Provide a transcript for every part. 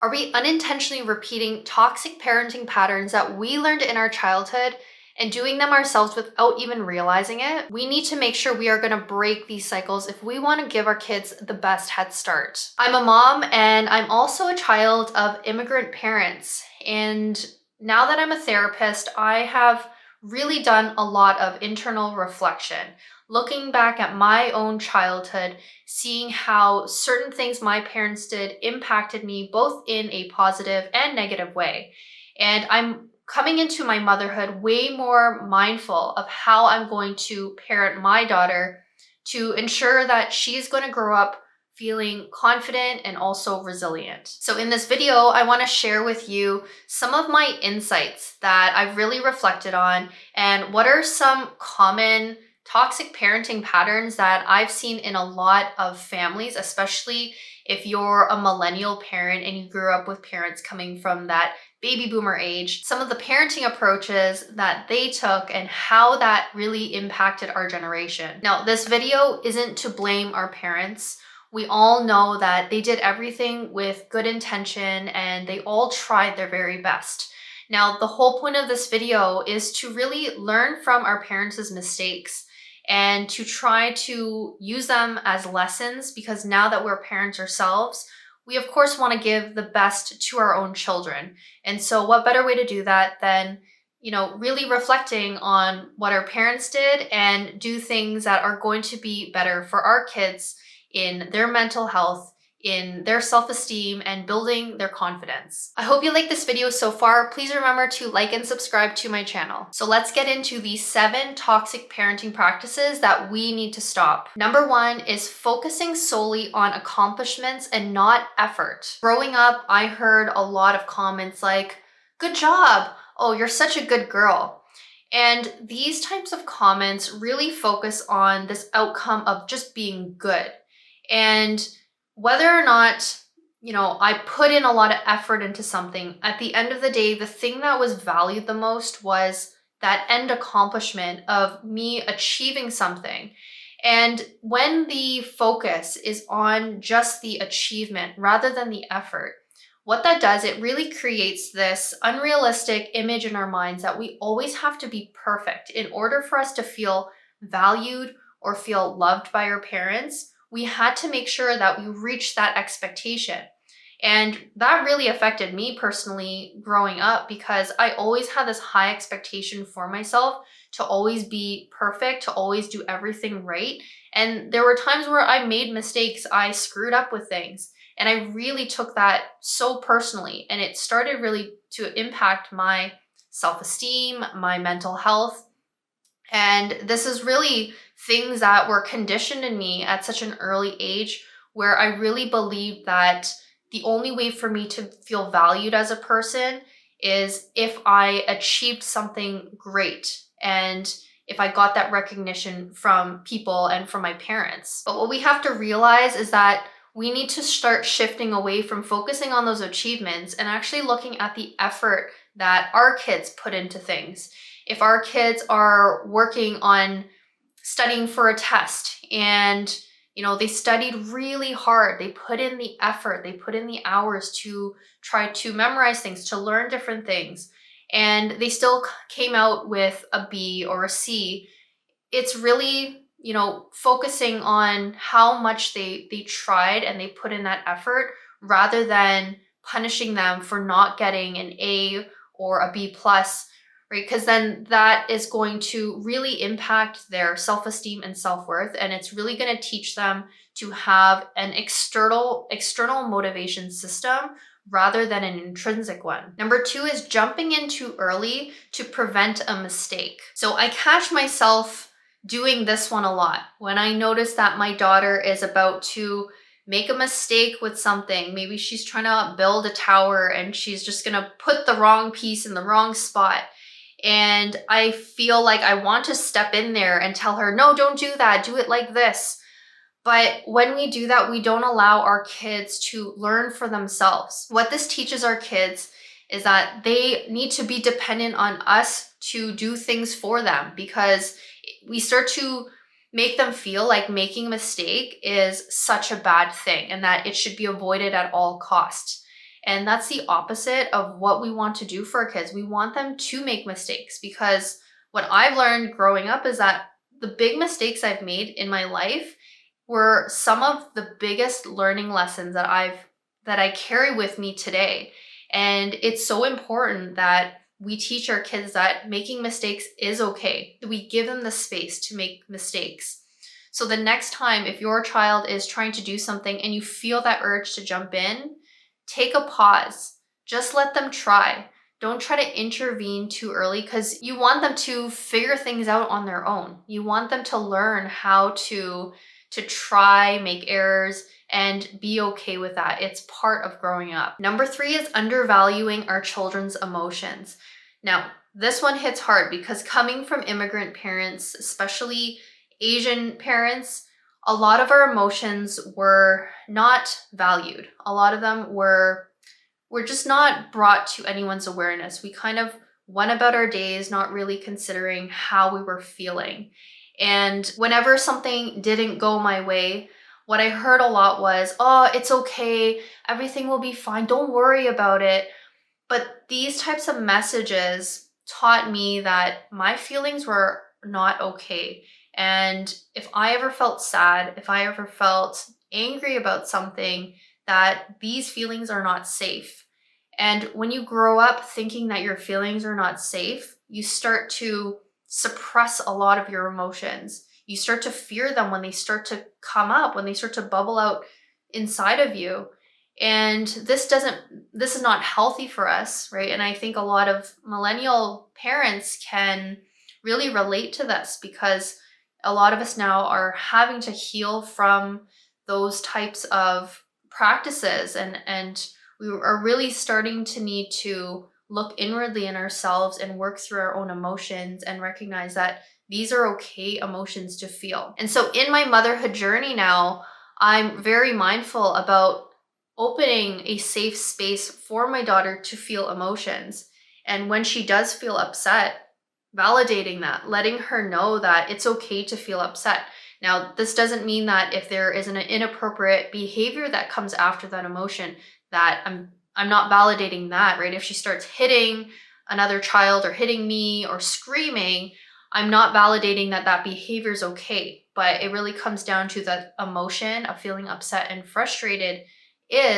Are we unintentionally repeating toxic parenting patterns that we learned in our childhood and doing them ourselves without even realizing it? We need to make sure we are going to break these cycles if we want to give our kids the best head start. I'm a mom and I'm also a child of immigrant parents. And now that I'm a therapist, I have really done a lot of internal reflection, looking back at my own childhood, seeing how certain things my parents did impacted me both in a positive and negative way. And I'm coming into my motherhood way more mindful of how I'm going to parent my daughter to ensure that she's going to grow up feeling confident and also resilient. So in this video, I want to share with you some of my insights that I've really reflected on and what are some common toxic parenting patterns that I've seen in a lot of families, especially if you're a millennial parent and you grew up with parents coming from that baby boomer age, some of the parenting approaches that they took and how that really impacted our generation. Now, this video isn't to blame our parents. We all know that they did everything with good intention and they all tried their very best. Now, the whole point of this video is to really learn from our parents' mistakes and to try to use them as lessons, because now that we're parents ourselves, we of course want to give the best to our own children. And so what better way to do that than, really reflecting on what our parents did and do things that are going to be better for our kids in their mental health, in their self-esteem, and building their confidence. I hope you like this video so far. Please remember to like and subscribe to my channel. So let's get into the 7 toxic parenting practices that we need to stop. Number 1 is focusing solely on accomplishments and not effort. Growing up, I heard a lot of comments like, "Good job. Oh, you're such a good girl." And these types of comments really focus on this outcome of just being good. And whether or not, I put in a lot of effort into something, at the end of the day, the thing that was valued the most was that end accomplishment of me achieving something. And when the focus is on just the achievement rather than the effort, what that does, it really creates this unrealistic image in our minds that we always have to be perfect in order for us to feel valued or feel loved by our parents. We had to make sure that we reached that expectation. And that really affected me personally growing up, because I always had this high expectation for myself to always be perfect, to always do everything right. And there were times where I made mistakes, I screwed up with things. And I really took that so personally. And it started really to impact my self-esteem, my mental health. And this is really things that were conditioned in me at such an early age, where I really believed that the only way for me to feel valued as a person is if I achieved something great and if I got that recognition from people and from my parents. But what we have to realize is that we need to start shifting away from focusing on those achievements and actually looking at the effort that our kids put into things. If our kids are working on studying for a test and they studied really hard, they put in the effort, they put in the hours to try to memorize things, to learn different things, and they still came out with a B or a C, it's really, focusing on how much they tried and they put in that effort, rather than punishing them for not getting an A or a B plus, right? Because then that is going to really impact their self-esteem and self-worth, and it's really going to teach them to have an external motivation system rather than an intrinsic one. Number 2 is jumping in too early to prevent a mistake. So I catch myself doing this one a lot. When I notice that my daughter is about to make a mistake with something, maybe she's trying to build a tower and she's just gonna put the wrong piece in the wrong spot. And I feel like I want to step in there and tell her, no, don't do that, do it like this. But when we do that, we don't allow our kids to learn for themselves. What this teaches our kids is that they need to be dependent on us to do things for them, because we start to make them feel like making a mistake is such a bad thing and that it should be avoided at all costs. And that's the opposite of what we want to do for our kids. We want them to make mistakes, because what I've learned growing up is that the big mistakes I've made in my life were some of the biggest learning lessons that I carry with me today. And it's so important that we teach our kids that making mistakes is okay. We give them the space to make mistakes. So the next time, if your child is trying to do something and you feel that urge to jump in, take a pause. Just let them try. Don't try to intervene too early, because you want them to figure things out on their own. You want them to learn how to try, make errors, and be okay with that. It's part of growing up. Number 3 is undervaluing our children's emotions. Now, this one hits hard because coming from immigrant parents, especially Asian parents, a lot of our emotions were not valued. A lot of them were just not brought to anyone's awareness. We kind of went about our days not really considering how we were feeling. And whenever something didn't go my way, what I heard a lot was, oh, it's okay, everything will be fine, don't worry about it. But these types of messages taught me that my feelings were not okay. And if I ever felt sad, if I ever felt angry about something, that these feelings are not safe. And when you grow up thinking that your feelings are not safe, you start to suppress a lot of your emotions. You start to fear them when they start to come up, when they start to bubble out inside of you. And this is not healthy for us, right? And I think a lot of millennial parents can really relate to this, because a lot of us now are having to heal from those types of practices, and we are really starting to need to look inwardly in ourselves and work through our own emotions and recognize that these are okay emotions to feel. And so in my motherhood journey now, I'm very mindful about opening a safe space for my daughter to feel emotions. And when she does feel upset, validating that, letting her know that it's okay to feel upset. Now, this doesn't mean that if there is an inappropriate behavior that comes after that emotion, that I'm not validating that, right? If she starts hitting another child or hitting me or screaming, I'm not validating that that behavior is okay. But it really comes down to the emotion of feeling upset and frustrated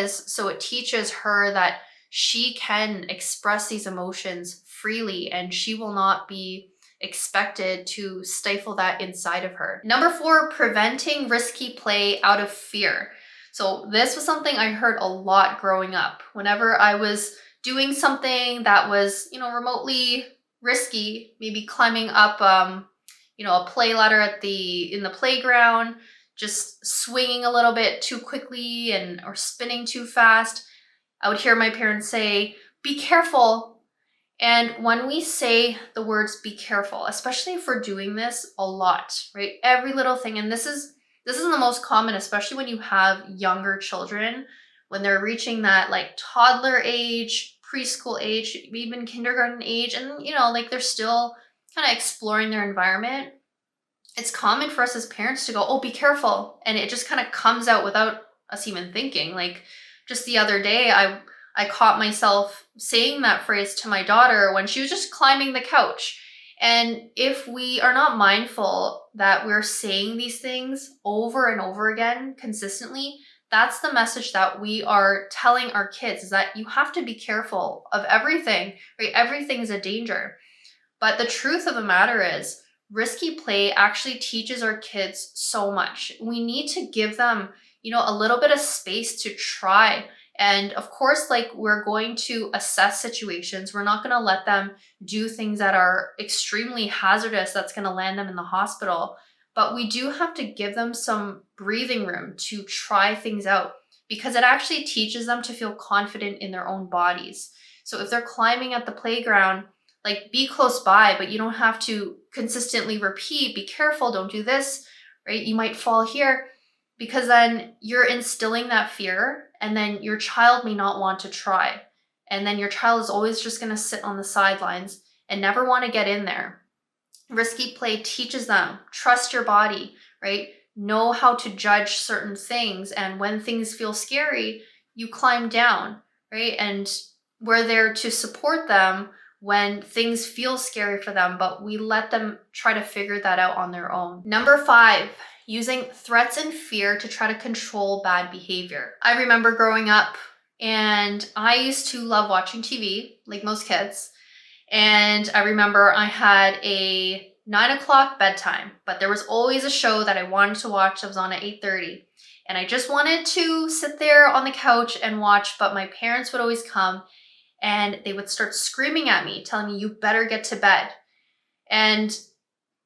so it teaches her that she can express these emotions freely, and she will not be expected to stifle that inside of her. Number 4, preventing risky play out of fear. So this was something I heard a lot growing up. Whenever I was doing something that was, remotely risky, maybe climbing up, a play ladder in the playground, just swinging a little bit too quickly or spinning too fast, I would hear my parents say, "Be careful." And when we say the words "be careful," especially if we're doing this a lot, right? Every little thing, and this is the most common, especially when you have younger children, when they're reaching that like toddler age, preschool age, even kindergarten age, and they're still kind of exploring their environment. It's common for us as parents to go, "Oh, be careful." And it just kind of comes out without us even thinking. Like just the other day, I caught myself saying that phrase to my daughter when she was just climbing the couch. And if we are not mindful that we're saying these things over and over again consistently, that's the message that we are telling our kids, is that you have to be careful of everything, right? Everything's a danger. But the truth of the matter is, risky play actually teaches our kids so much. We need to give them, a little bit of space to try. And of course, like, we're going to assess situations. We're not going to let them do things that are extremely hazardous that's going to land them in the hospital. But we do have to give them some breathing room to try things out, because it actually teaches them to feel confident in their own bodies. So if they're climbing at the playground, like, be close by, but you don't have to consistently repeat, "Be careful, don't do this," right? You might fall here, because then you're instilling that fear, and then your child may not want to try. And then your child is always just going to sit on the sidelines and never want to get in there. Risky play teaches them, trust your body, right? Know how to judge certain things. And when things feel scary, you climb down, right? And we're there to support them when things feel scary for them, but we let them try to figure that out on their own. Number 5, using threats and fear to try to control bad behavior. I remember growing up and I used to love watching TV, like most kids. And I remember I had a 9 o'clock bedtime, but there was always a show that I wanted to watch that was on at 8:30. And I just wanted to sit there on the couch and watch, but my parents would always come and they would start screaming at me, telling me, you better get to bed. And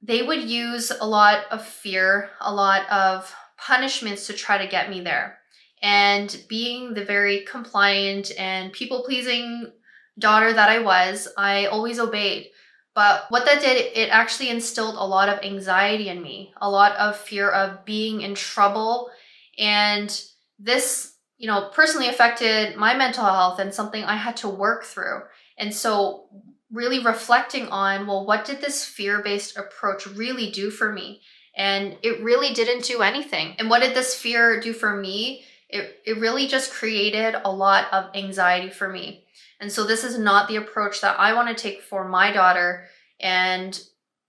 they would use a lot of fear, a lot of punishments to try to get me there. And being the very compliant and people pleasing daughter that I was, I always obeyed. But what that did, it actually instilled a lot of anxiety in me, a lot of fear of being in trouble. And this, personally affected my mental health and something I had to work through. And so really reflecting on, well, what did this fear-based approach really do for me? And it really didn't do anything. And what did this fear do for me? It really just created a lot of anxiety for me. And so this is not the approach that I want to take for my daughter. And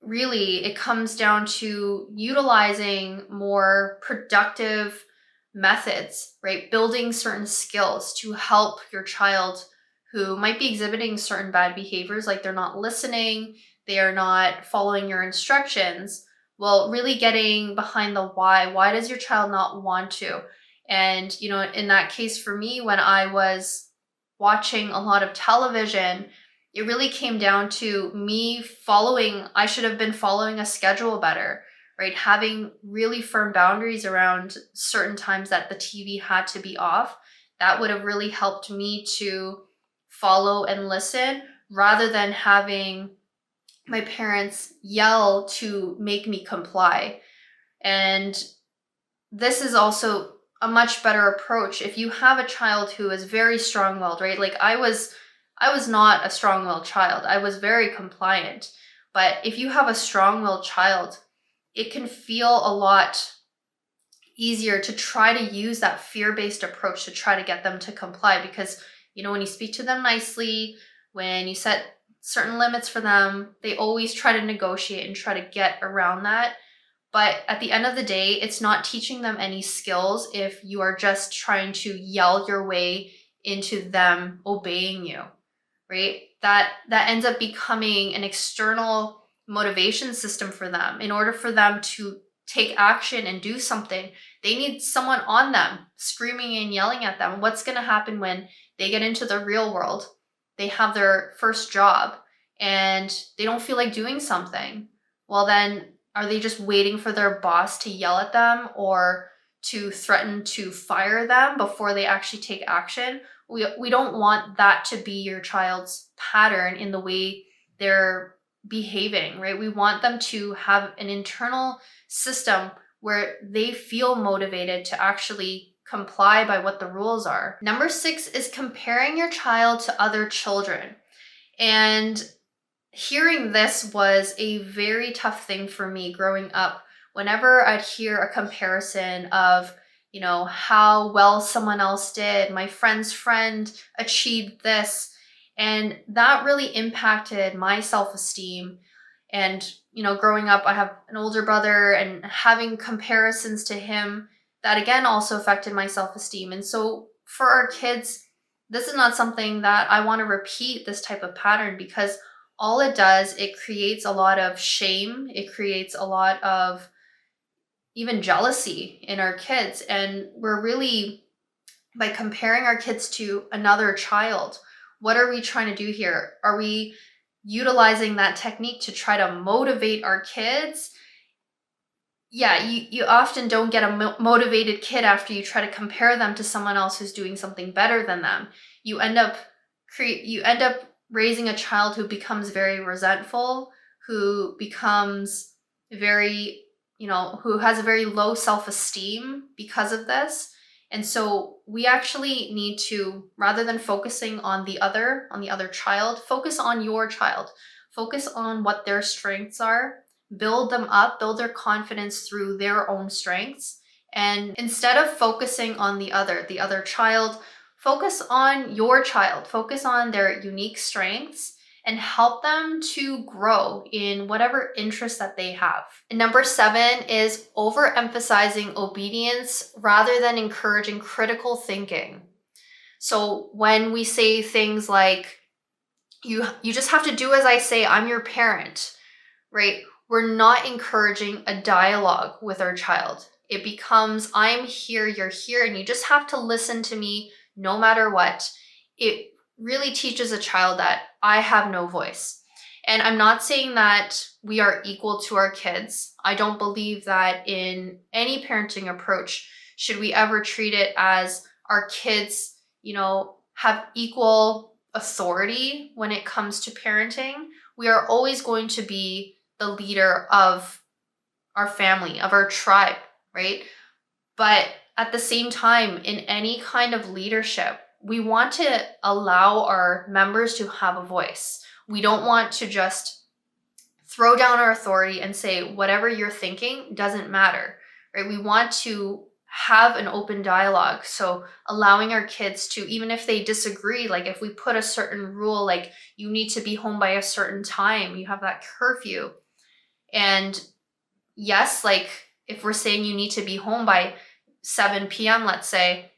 really, it comes down to utilizing more productive methods, right? Building certain skills to help your child who might be exhibiting certain bad behaviors, like they're not listening, they are not following your instructions. Well, really getting behind the why. Why does your child not want to? And, in that case for me, when I was watching a lot of television, it really came down to me I should have been following a schedule better, right? Having really firm boundaries around certain times that the TV had to be off. That would have really helped me to follow and listen rather than having my parents yell to make me comply. And this is also a much better approach if you have a child who is very strong-willed, right? Like I was not a strong-willed child. I was very compliant. But if you have a strong-willed child, it can feel a lot easier to try to use that fear-based approach to try to get them to comply because, when you speak to them nicely, when you set certain limits for them, they always try to negotiate and try to get around that. But at the end of the day, it's not teaching them any skills if you are just trying to yell your way into them obeying you, right? That ends up becoming an external motivation system for them. In order for them to take action and do something, they need someone on them screaming and yelling at them. What's going to happen when they get into the real world? They have their first job and they don't feel like doing something. Well, then are they just waiting for their boss to yell at them or to threaten to fire them before they actually take action? We don't want that to be your child's pattern in the way they're behaving, right? We want them to have an internal system where they feel motivated to actually comply by what the rules are. Number 6 is comparing your child to other children. And hearing this was a very tough thing for me growing up. Whenever I'd hear a comparison of, how well someone else did, my friend's friend achieved this, and that really impacted my self-esteem. And, growing up, I have an older brother and having comparisons to him, that again also affected my self-esteem. And so for our kids, this is not something that I want to repeat, this type of pattern, because all it does, it creates a lot of shame. It creates a lot of even jealousy in our kids. And we're really, by comparing our kids to another child, what are we trying to do here? Are we utilizing that technique to try to motivate our kids? Yeah, you often don't get a motivated kid after you try to compare them to someone else who's doing something better than them. You end up raising a child who becomes very resentful, who becomes very, who has a very low self-esteem because of this. And so we actually need to, rather than focusing on the other child, focus on your child. Focus on what their strengths are, build them up, build their confidence through their own strengths. And instead of focusing on the other child, Focus on your child, focus on their unique strengths, and help them to grow in whatever interest that they have. And number 7 is overemphasizing obedience rather than encouraging critical thinking. So when we say things like, you just have to do as I say, I'm your parent, right? We're not encouraging a dialogue with our child. It becomes, I'm here, you're here, and you just have to listen to me no matter what. It really teaches a child that I have no voice. And I'm not saying that we are equal to our kids. I don't believe that in any parenting approach should we ever treat it as our kids, have equal authority when it comes to parenting. We are always going to be the leader of our family, of our tribe, right? But at the same time, in any kind of leadership, we want to allow our members to have a voice. We don't want to just throw down our authority and say, whatever you're thinking doesn't matter, right? We want to have an open dialogue. So allowing our kids to, even if they disagree, like if we put a certain rule, like you need to be home by a certain time, you have that curfew. And yes, like if we're saying you need to be home by 7 p.m., let's say,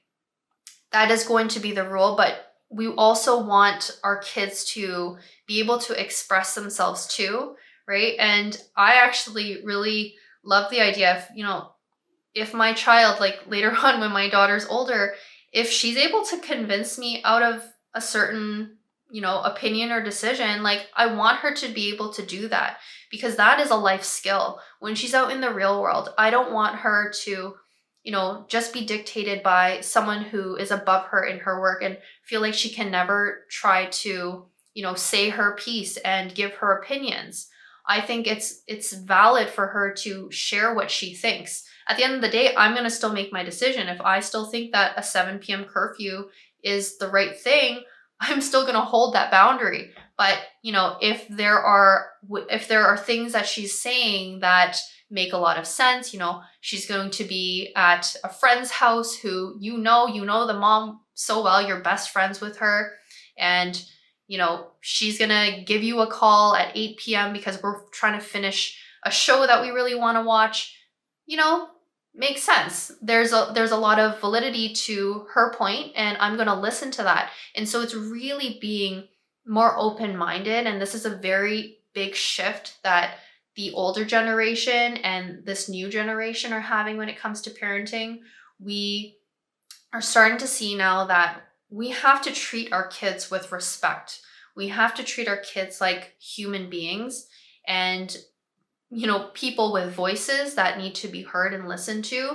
that is going to be the rule. But we also want our kids to be able to express themselves too, right? And I actually really love the idea of, if my child, like later on when my daughter's older, if she's able to convince me out of a certain, opinion or decision, like I want her to be able to do that, because that is a life skill. When she's out in the real world, I don't want her to, just be dictated by someone who is above her in her work and feel like she can never try to, say her piece and give her opinions. I think it's valid for her to share what she thinks. At the end of the day, I'm going to still make my decision. If I still think that a 7 p.m. curfew is the right thing, I'm still going to hold that boundary. But, if there are things that she's saying that make a lot of sense, she's going to be at a friend's house who, the mom so well, you're best friends with her. And, she's going to give you a call at 8 p.m. because we're trying to finish a show that we really want to watch, makes sense. There's a lot of validity to her point, and I'm going to listen to that. And so it's really being more open-minded. And this is a very big shift that the older generation and this new generation are having when it comes to parenting. We are starting to see now that we have to treat our kids with respect. We have to treat our kids like human beings and, people with voices that need to be heard and listened to,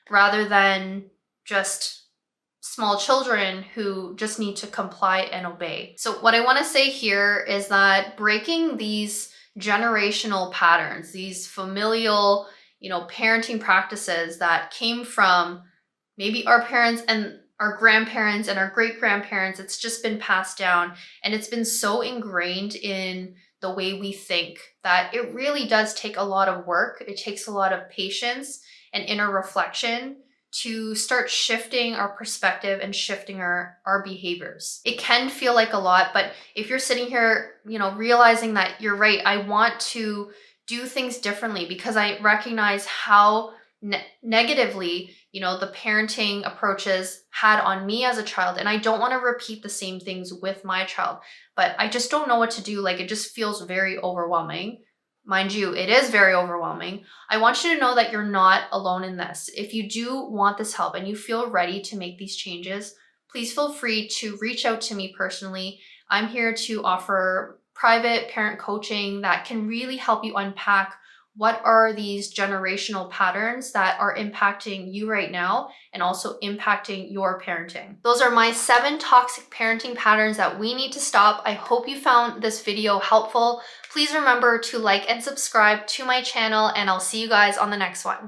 rather than just small children who just need to comply and obey. So what I want to say here is that breaking these generational patterns, these familial, parenting practices that came from maybe our parents and our grandparents and our great grandparents, it's just been passed down, and it's been so ingrained in the way we think that it really does take a lot of work. It takes a lot of patience and inner reflection to start shifting our perspective and shifting our behaviors. It can feel like a lot, but if you're sitting here, realizing that you're right, I want to do things differently because I recognize how negatively, the parenting approaches had on me as a child. And I don't want to repeat the same things with my child, but I just don't know what to do. Like, it just feels very overwhelming. Mind you, it is very overwhelming. I want you to know that you're not alone in this. If you do want this help and you feel ready to make these changes, please feel free to reach out to me personally. I'm here to offer private parent coaching that can really help you unpack what are these generational patterns that are impacting you right now and also impacting your parenting. Those are my 7 toxic parenting patterns that we need to stop. I hope you found this video helpful. Please remember to like and subscribe to my channel, and I'll see you guys on the next one.